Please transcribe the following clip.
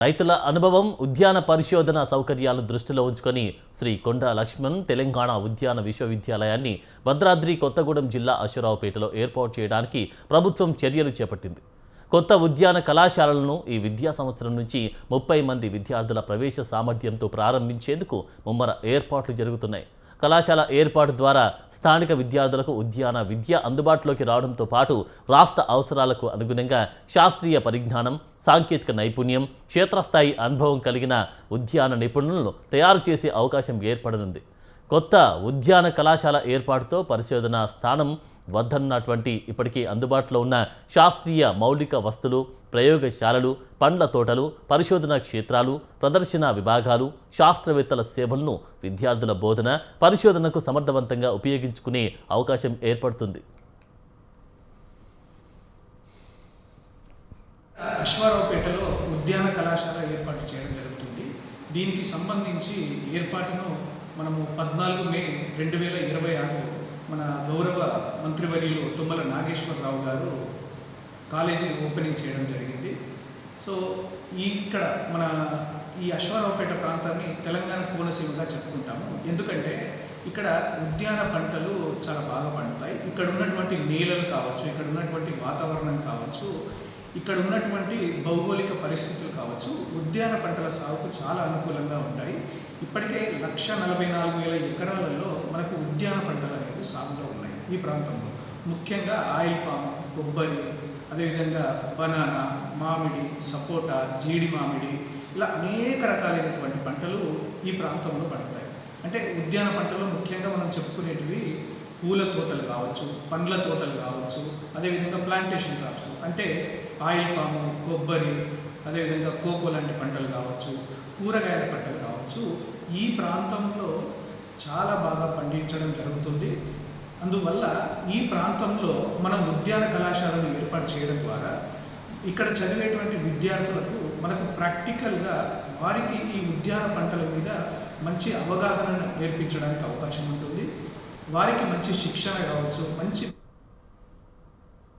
రైతుల అనుభవం, ఉద్యాన పరిశోధన సౌకర్యాలను దృష్టిలో ఉంచుకొని శ్రీ కొండా లక్ష్మణ్ తెలంగాణ ఉద్యాన విశ్వవిద్యాలయాన్ని భద్రాద్రి కొత్తగూడెం జిల్లా అశ్వారావుపేటలో ఏర్పాటు చేయడానికి ప్రభుత్వం చర్యలు చేపట్టింది. కొత్త ఉద్యాన కళాశాలలను ఈ విద్యా సంవత్సరం నుంచి 30 మంది విద్యార్థుల ప్రవేశ సామర్థ్యంతో ప్రారంభించేందుకు ముమ్మర ఏర్పాట్లు జరుగుతున్నాయి. కళాశాల ఏర్పాటు ద్వారా స్థానిక విద్యార్థులకు ఉద్యాన విద్య అందుబాటులోకి రావడంతో పాటు రాష్ట్ర అవసరాలకు అనుగుణంగా శాస్త్రీయ పరిజ్ఞానం, సాంకేతిక నైపుణ్యం, క్షేత్రస్థాయి అనుభవం కలిగిన ఉద్యాన నిపుణులను తయారు చేసే అవకాశం ఏర్పడనుంది. కొత్త ఉద్యాన కళాశాల ఏర్పాటుతో పరిశోధన స్థానం వద్దన్నటువంటి ఇప్పటికీ అందుబాటులో ఉన్న శాస్త్రీయ మౌలిక వస్తువులు, ప్రయోగశాలలు, పండ్ల తోటలు, పరిశోధన క్షేత్రాలు, ప్రదర్శన విభాగాలు, శాస్త్రవేత్తల సేవలను విద్యార్థుల బోధన, పరిశోధనకు సమర్థవంతంగా ఉపయోగించుకునే అవకాశం ఏర్పడుతుంది. అశ్వారావుపేటలో ఉద్యాన కళాశాల ఏర్పాటు చేయడం జరుగుతుంది. దీనికి సంబంధించి ఏర్పాటును మనము 14 మే 2026 మన గౌరవ మంత్రివర్యులు తుమ్మల నాగేశ్వరరావు గారు కాలేజీ ఓపెనింగ్ చేయడం జరిగింది. సో ఇక్కడ మన ఈ అశ్వారావుపేట ప్రాంతాన్ని తెలంగాణ కోనసీమగా చెప్పుకుంటాము. ఎందుకంటే ఇక్కడ ఉద్యాన పంటలు చాలా బాగా పండుతాయి. ఇక్కడ ఉన్నటువంటి నేలలు కావచ్చు, ఇక్కడ ఉన్నటువంటి వాతావరణం కావచ్చు, ఇక్కడ ఉన్నటువంటి భౌగోళిక పరిస్థితులు కావచ్చు, ఉద్యాన పంటల సాగుకు చాలా అనుకూలంగా ఉంటాయి. ఇప్పటికే 1,44,000 ఎకరాలలో మనకు ఉద్యాన పంటలు అనేవి సాగులో ఉన్నాయి ఈ ప్రాంతంలో. ముఖ్యంగా ఆయిల్ పామ్, కొబ్బరి, అదేవిధంగా బనానా, మామిడి, సపోటా, జీడి మామిడి, ఇలా అనేక రకాలైనటువంటి పంటలు ఈ ప్రాంతంలో పండుతాయి. అంటే ఉద్యాన పంటలు ముఖ్యంగా మనం చెప్పుకునేటివి పూల తోటలు కావచ్చు, పండ్ల తోటలు కావచ్చు, అదేవిధంగా ప్లాంటేషన్ క్రాప్స్ అంటే ఆయిల్ పాము, కొబ్బరి, అదేవిధంగా కోకో లాంటి పంటలు కావచ్చు, కూరగాయల పంటలు కావచ్చు, ఈ ప్రాంతంలో చాలా బాగా పండించడం జరుగుతుంది. అందువల్ల ఈ ప్రాంతంలో మనం ఉద్యాన కళాశాలను ఏర్పాటు చేయడం ద్వారా ఇక్కడ చదివేటువంటి విద్యార్థులకు మనకు ప్రాక్టికల్గా వారికి ఈ ఉద్యాన పంటల మీద మంచి అవగాహన నేర్పించడానికి అవకాశం ఉంటుంది. వారికి మంచి శిక్షణ కావచ్చు, మంచి